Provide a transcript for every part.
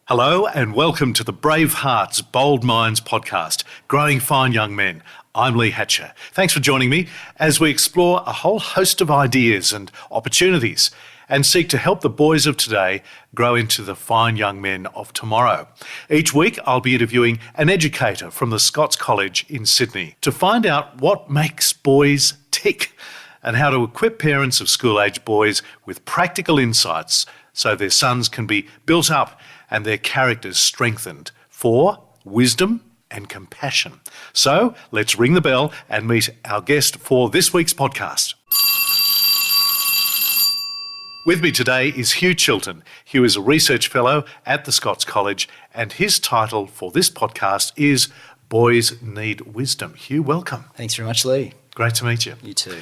Hello and welcome to the Brave Hearts, Bold Minds podcast, Growing Fine Young Men. I'm Lee Hatcher. Thanks for joining me as we explore a whole host of ideas and opportunities and seek to help the boys of today grow into the fine young men of tomorrow. Each week I'll be interviewing an educator from the Scots College in Sydney to find out what makes boys tick and how to equip parents of school-age boys with practical insights so their sons can be built up and their characters strengthened for wisdom and compassion. So let's ring the bell and meet our guest for this week's podcast. With me today is Hugh Chilton. Hugh is a research fellow at the Scots College, and his title for this podcast is Boys Need Wisdom. Hugh, welcome. Thanks very much, Lee. Great to meet you. You too.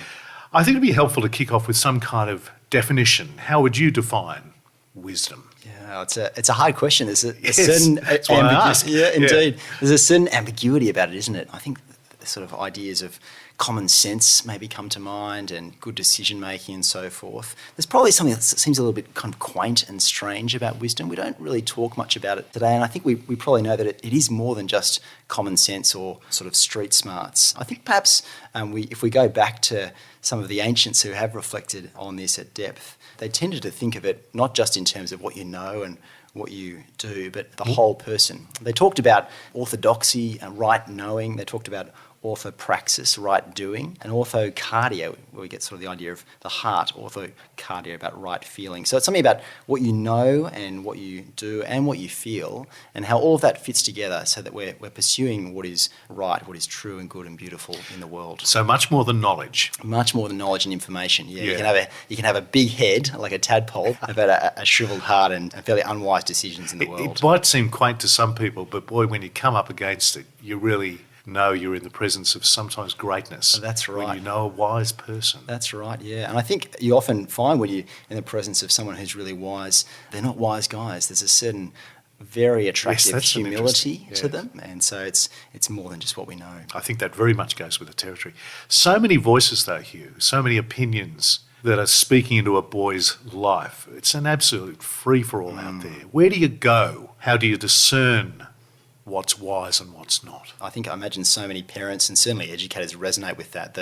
I think it'd be helpful to kick off with some kind of definition. How would you define wisdom? Yeah, it's a hard question. There's a Yes, certain that's why I asked. Yeah, indeed. Yeah. There's a certain ambiguity about it, isn't it? I think the sort of ideas of common sense maybe come to mind and good decision making and so forth. There's probably something that seems a little bit kind of quaint and strange about wisdom. We don't really talk much about it today, and I think we probably know that it is more than just common sense or sort of street smarts. I think perhaps if we go back to some of the ancients who have reflected on this at depth, they tended to think of it not just in terms of what you know and what you do, but the whole person. They talked about orthodoxy and right knowing. They talked about orthopraxis, right doing, and orthocardia, where we get sort of the idea of the heart, orthocardia, about right feeling. So it's something about what you know and what you do and what you feel, and how all of that fits together so that we're pursuing what is right, what is true and good and beautiful in the world. So much more than knowledge. Much more than knowledge and information. Yeah. You can have a big head, like a tadpole, about a shriveled heart and fairly unwise decisions in the world. It might seem quaint to some people, but boy, when you come up against it, you really know you're in the presence of sometimes greatness. That's right. When you know a wise person. That's right, yeah. And I think you often find when you're in the presence of someone who's really wise, they're not wise guys. There's a certain very attractive humility to them. And so it's more than just what we know. I think that very much goes with the territory. So many voices though, Hugh, so many opinions that are speaking into a boy's life. It's an absolute free-for-all out there. Where do you go? How do you discern what's wise and what's not? I imagine so many parents and certainly educators resonate with that,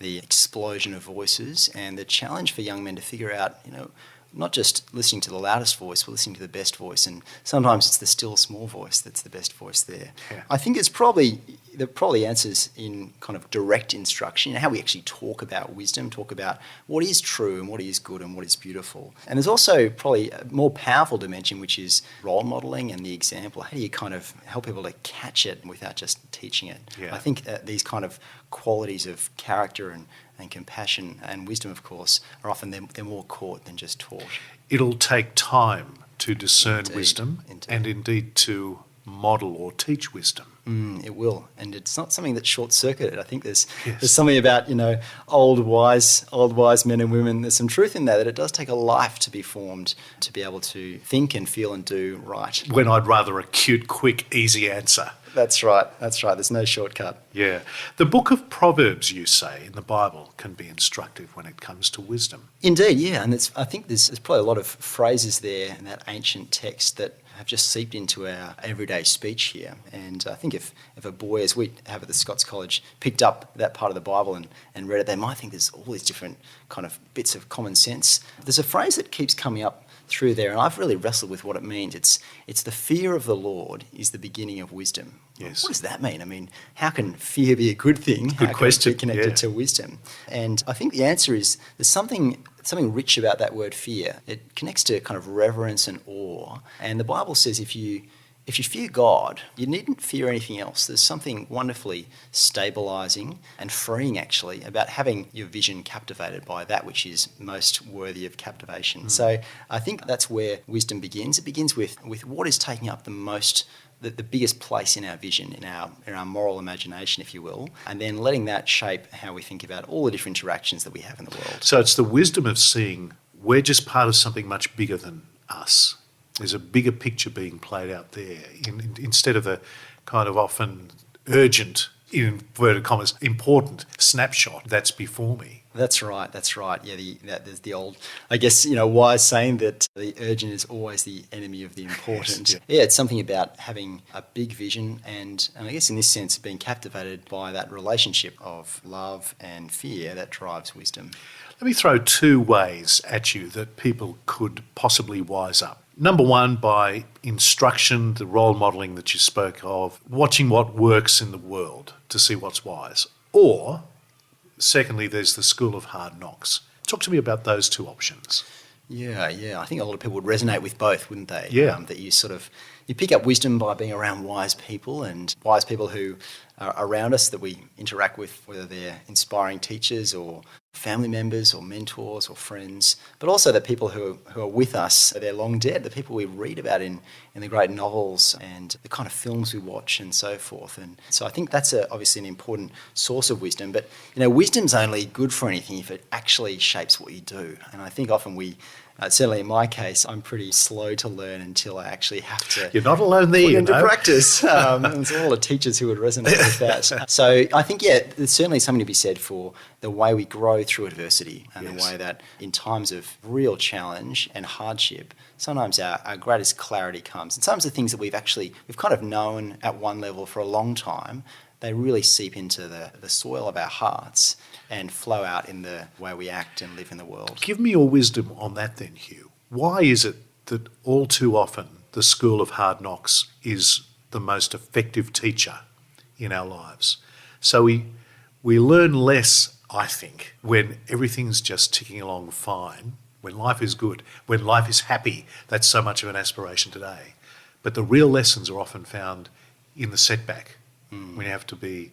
the explosion of voices and the challenge for young men to figure out, not just listening to the loudest voice, but listening to the best voice. And sometimes it's the still small voice that's the best voice there. Yeah. I think there probably answers in kind of direct instruction, how we actually talk about wisdom, talk about what is true and what is good and what is beautiful. And there's also probably a more powerful dimension, which is role modelling and the example. How do you kind of help people to catch it without just teaching it? Yeah. I think these kind of qualities of character and compassion and wisdom, of course, are often they're more caught than just taught. It'll take time to discern wisdom and indeed to model or teach wisdom. It will, and it's not something that's short-circuited. I think there's something about old wise men and women. There's some truth in that it does take a life to be formed to be able to think and feel and do right. When I'd rather a cute, quick, easy answer. That's right. There's no shortcut. Yeah. The book of Proverbs, you say, in the Bible can be instructive when it comes to wisdom. Indeed, yeah. And I think there's probably a lot of phrases there in that ancient text that have just seeped into our everyday speech here. And I think if a boy, as we have at the Scots College, picked up that part of the Bible and read it, they might think there's all these different kind of bits of common sense. There's a phrase that keeps coming up through there, and I've really wrestled with what it means. It's the fear of the Lord is the beginning of wisdom. Yes. What does that mean? I mean, how can fear be a good thing? Good question. How can it be connected to wisdom? And I think the answer is there's something rich about that word fear. It connects to kind of reverence and awe. And the Bible says if you fear God, you needn't fear anything else. There's something wonderfully stabilising and freeing, actually, about having your vision captivated by that which is most worthy of captivation. So I think that's where wisdom begins. It begins with what is taking up the biggest place in our vision, in our moral imagination, if you will, and then letting that shape how we think about all the different interactions that we have in the world. So it's the wisdom of seeing we're just part of something much bigger than us. There's a bigger picture being played out there instead of the kind of often urgent in inverted commas, important snapshot that's before me. That's right. Yeah, there's the old, I guess, wise saying that the urgent is always the enemy of the important. Yes, Yeah, it's something about having a big vision and I guess in this sense being captivated by that relationship of love and fear that drives wisdom. Let me throw two ways at you that people could possibly wise up. Number one, by instruction, the role modelling that you spoke of, watching what works in the world to see what's wise. Or, secondly, there's the school of hard knocks. Talk to me about those two options. Yeah. I think a lot of people would resonate with both, wouldn't they? Yeah. That you pick up wisdom by being around wise people and wise people who are around us that we interact with, whether they're inspiring teachers or family members or mentors or friends, but also the people who are with us, they're long dead, the people we read about in the great novels and the kind of films we watch and so forth. And so I think that's obviously an important source of wisdom, but wisdom's only good for anything if it actually shapes what you do. And I think often certainly in my case, I'm pretty slow to learn until I actually have to. You're not alone there, put into practice. There's a lot of teachers who would resonate with that. So I think, there's certainly something to be said for the way we grow through adversity and the way that in times of real challenge and hardship, sometimes our greatest clarity comes. And sometimes the things that we've kind of known at one level for a long time, they really seep into the soil of our hearts and flow out in the way we act and live in the world. Give me your wisdom on that then, Hugh. Why is it that all too often the school of hard knocks is the most effective teacher in our lives? So we learn less, I think, when everything's just ticking along fine, when life is good, when life is happy. That's so much of an aspiration today. But the real lessons are often found in the setback, when you have to be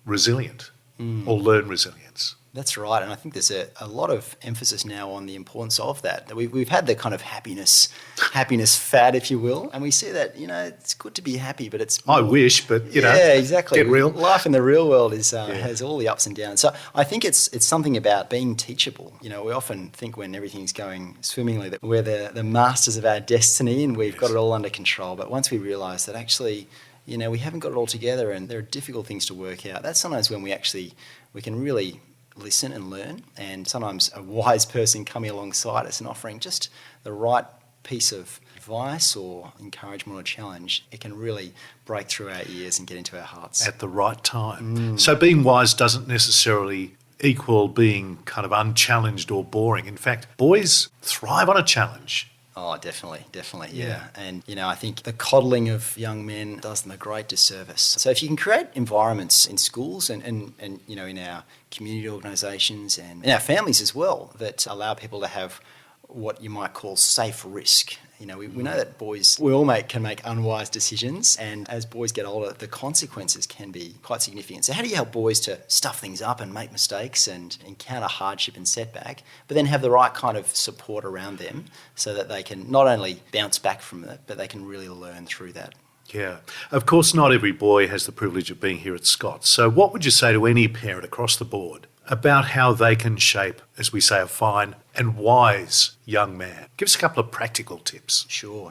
resilient or learn resilience. That's right, and I think there's a lot of emphasis now on the importance of that. We've had the kind of happiness fad, if you will, and we see that it's good to be happy, but it's I wish, but yeah, exactly. Get real. Life in the real world has all the ups and downs. So I think it's something about being teachable. We often think when everything's going swimmingly that we're the masters of our destiny and we've got it all under control. But once we realise that actually, we haven't got it all together and there are difficult things to work out, that's sometimes when we can really listen and learn, and sometimes a wise person coming alongside us and offering just the right piece of advice or encouragement or challenge, it can really break through our ears and get into our hearts. At the right time. So being wise doesn't necessarily equal being kind of unchallenged or boring. In fact, boys thrive on a challenge. Oh, definitely, yeah. And, I think the coddling of young men does them a great disservice. So if you can create environments in schools and in our community organisations and in our families as well that allow people to have what you might call safe risk. We know that boys, can make unwise decisions, and as boys get older, the consequences can be quite significant. So how do you help boys to stuff things up and make mistakes and encounter hardship and setback, but then have the right kind of support around them so that they can not only bounce back from it, but they can really learn through that? Yeah. Of course, not every boy has the privilege of being here at Scots. So what would you say to any parent across the board about how they can shape, as we say, a fine and wise young man? Give us a couple of practical tips. Sure,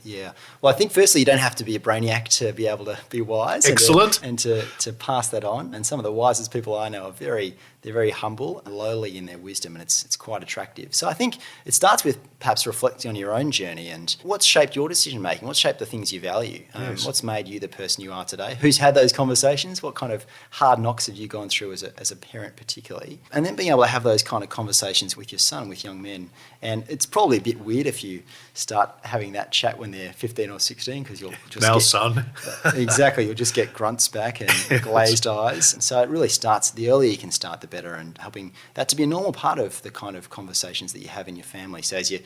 yeah. Well, I think firstly, you don't have to be a brainiac to be able to be wise. Excellent. And to pass that on. And some of the wisest people I know they're very humble and lowly in their wisdom, and it's quite attractive. So I think it starts with perhaps reflecting on your own journey and what's shaped your decision making, what's shaped the things you value, what's made you the person you are today, who's had those conversations, what kind of hard knocks have you gone through as a parent particularly, and then being able to have those kind of conversations with your son, with young men. And it's probably a bit weird if you start having that chat when they're 15 or 16 because you'll just son. Exactly, you'll just get grunts back and glazed eyes. And so it really starts, the earlier you can start, the better, and helping that to be a normal part of the kind of conversations that you have in your family. So as you're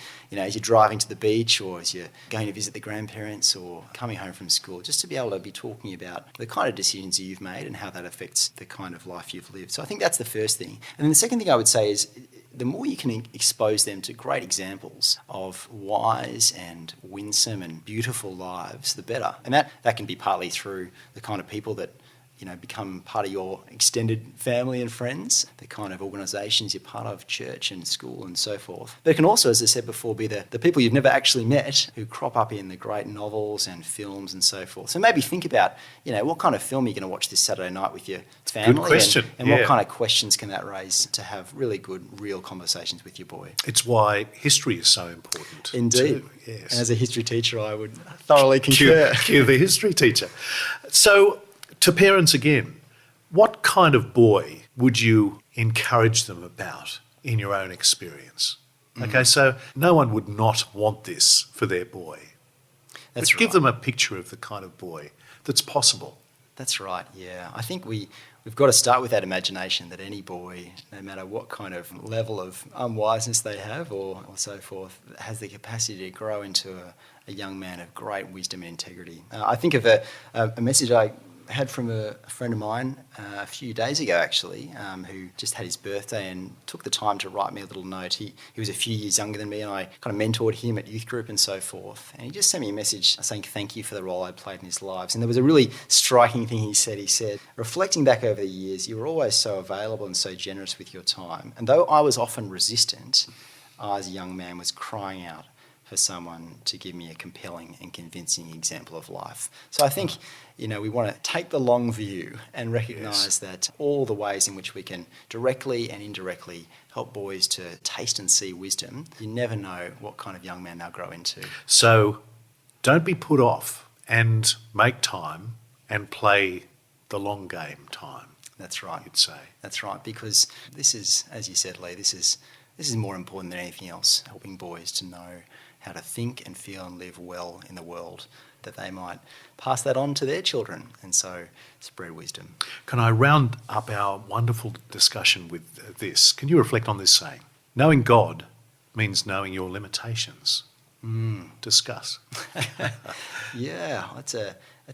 driving to the beach or as you're going to visit the grandparents or coming home from school, just to be able to be talking about the kind of decisions you've made and how that affects the kind of life you've lived. So I think that's the first thing. And then the second thing I would say is the more you can expose them to great examples of wise and winsome and beautiful lives, the better. And that can be partly through the kind of people that become part of your extended family and friends, the kind of organisations you're part of, church and school and so forth. But it can also, as I said before, be the people you've never actually met who crop up in the great novels and films and so forth. So maybe think about, what kind of film you're going to watch this Saturday night with your family. Good question. And what kind of questions can that raise to have really good, real conversations with your boy. It's why history is so important. Indeed. Too. Yes. And as a history teacher, I would thoroughly concur. Cue the history teacher. So, to parents again, what kind of boy would you encourage them about in your own experience? Okay, so no one would not want this for their boy. That's right. Give them a picture of the kind of boy that's possible. That's right, yeah. I think we've got to start with that imagination that any boy, no matter what kind of level of unwiseness they have or so forth, has the capacity to grow into a young man of great wisdom and integrity. I think of a message I had from a friend of mine a few days ago, actually, who just had his birthday and took the time to write me a little note. He was a few years younger than me, and I kind of mentored him at youth group and so forth. And he just sent me a message saying thank you for the role I played in his lives. And there was a really striking thing he said. He said, reflecting back over the years, you were always so available and so generous with your time. And though I was often resistant, I, as a young man, was crying out for someone to give me a compelling and convincing example of life. So I think, we want to take the long view and recognise that all the ways in which we can directly and indirectly help boys to taste and see wisdom, you never know what kind of young man they'll grow into. So don't be put off and make time and play the long game time. That's right. You'd say. That's right, because this is, as you said, Lee, this is more important than anything else, helping boys to know how to think and feel and live well in the world, that they might pass that on to their children and so spread wisdom. Can I round up our wonderful discussion with this? Can you reflect on this saying? Knowing God means knowing your limitations. Discuss. Yeah, that's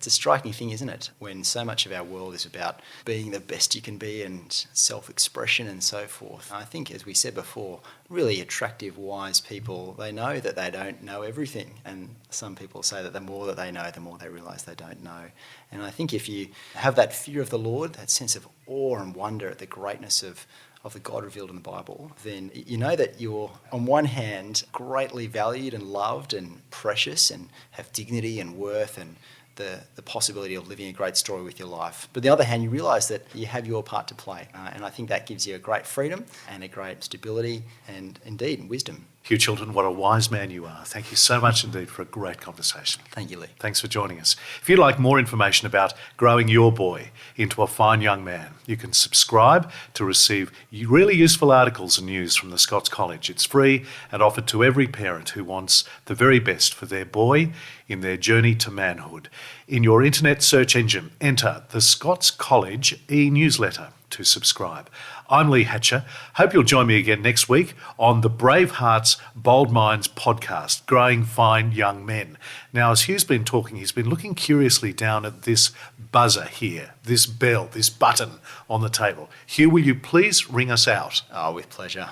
a striking thing, isn't it? When so much of our world is about being the best you can be and self-expression and so forth. I think, as we said before, really attractive, wise people, they know that they don't know everything. And some people say that the more that they know, the more they realise they don't know. And I think if you have that fear of the Lord, that sense of awe and wonder at the greatness of the God revealed in the Bible, then you know that you're, on one hand, greatly valued and loved and precious and have dignity and worth and the possibility of living a great story with your life. But on the other hand, you realise that you have your part to play. And I think that gives you a great freedom and a great stability and, indeed, wisdom. Hugh Chilton, what a wise man you are. Thank you so much indeed for a great conversation. Thank you, Lee. Thanks for joining us. If you'd like more information about growing your boy into a fine young man, you can subscribe to receive really useful articles and news from the Scots College. It's free and offered to every parent who wants the very best for their boy in their journey to manhood. In your internet search engine, enter the Scots College e-newsletter to subscribe. I'm Lee Hatcher. Hope you'll join me again next week on the Brave Hearts, Bold Minds podcast, Growing Fine Young Men. Now, as Hugh's been talking, he's been looking curiously down at this buzzer here, this bell, this button on the table. Hugh, will you please ring us out? Oh, with pleasure.